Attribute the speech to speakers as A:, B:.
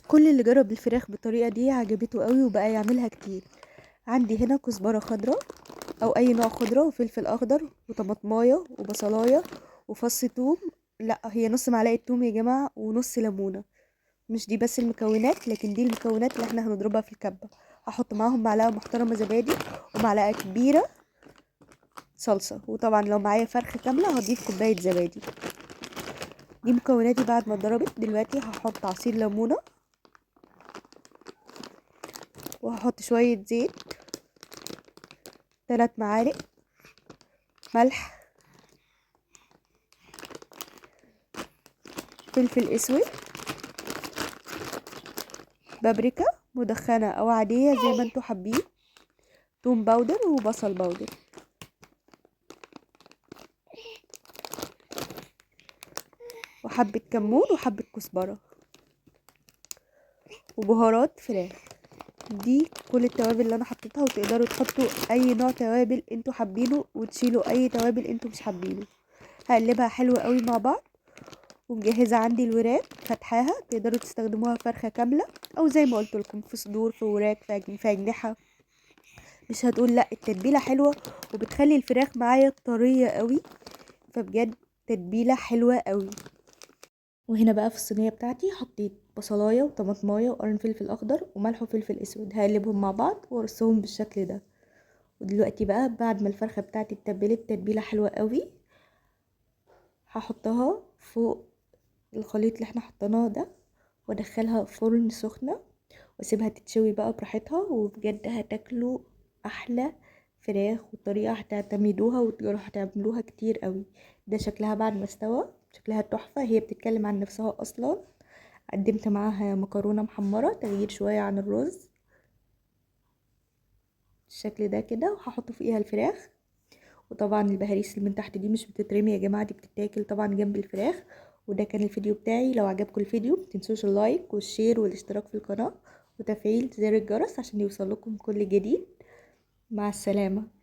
A: كل اللي جرب الفراخ بالطريقة دي عجبته قوي وبقى يعملها كتير. عندي هنا كزبرة خضراء او اي نوع خضرة وفلفل اخضر وطماطمايه وبصلايه وفص توم. لا، هي نص معلقة توم يا جماعة ونص ليمونة. مش دي بس المكونات، لكن دي المكونات اللي احنا هنضربها في الكبة. هحط معاهم معلقة محترمة زبادي ومعلقة كبيرة صلصة، وطبعا لو معايا فرخة كاملة هضيف كوباية زبادي. دي مكوناتي بعد ما اتضربت. دلوقتي هحط عصير ليمونة، وهحط شوية زيت، 3 معالق ملح، فلفل اسود، بابريكا مدخنة او عادية زي ما انتوا حابين، توم باودر وبصل باودر، وحبة كمون وحبة كزبرة وبهارات فراخ. دي كل التوابل اللي انا حطيتها، وتقدروا تحطوا اي نوع توابل انتوا حابينه وتشيلوا اي توابل انتوا مش حابينه. هقلبها حلو قوي مع بعض. ومجهزه عندي الوراك فتحاها، تقدروا تستخدموها فرخه كامله او زي ما قلت لكم في صدور، في وراك، في اجنحه. مش هتقول لا، التتبيله حلوه وبتخلي الفراخ معايا طريه قوي. فبجد تتبيله حلوه قوي. وهنا بقى في الصينيه بتاعتي حطيت بصلايه وطماطمايه وقرن فلفل اخضر وملح وفلفل اسود، هقلبهم مع بعض وارصهم بالشكل ده. ودلوقتي بقى بعد ما الفرخه بتاعتي اتبلت تتبيله حلوه قوي، هحطها فوق الخليط اللي احنا حطيناه ده، وادخلها فرن سخنه واسيبها تتشوي بقى براحتها. وبجد هتاكلوا احلى فراخ، والطريقه هتعتمدوها وتروحوا تعملوها كتير قوي. ده شكلها بعد ما استوى، شكلها تحفه، هي بتتكلم عن نفسها اصلا. قدمت معاها مكرونه محمره تغيير شويه عن الرز الشكل ده كده، وهحط فوقيها الفراخ. وطبعا البهاريس اللي من تحت دي مش بتترمي يا جماعه، دي بتتاكل طبعا جنب الفراخ. وده كان الفيديو بتاعي. لو عجبكم الفيديو متنسوش اللايك والشير والاشتراك في القناه وتفعيل زر الجرس عشان يوصلكم كل جديد. مع السلامه.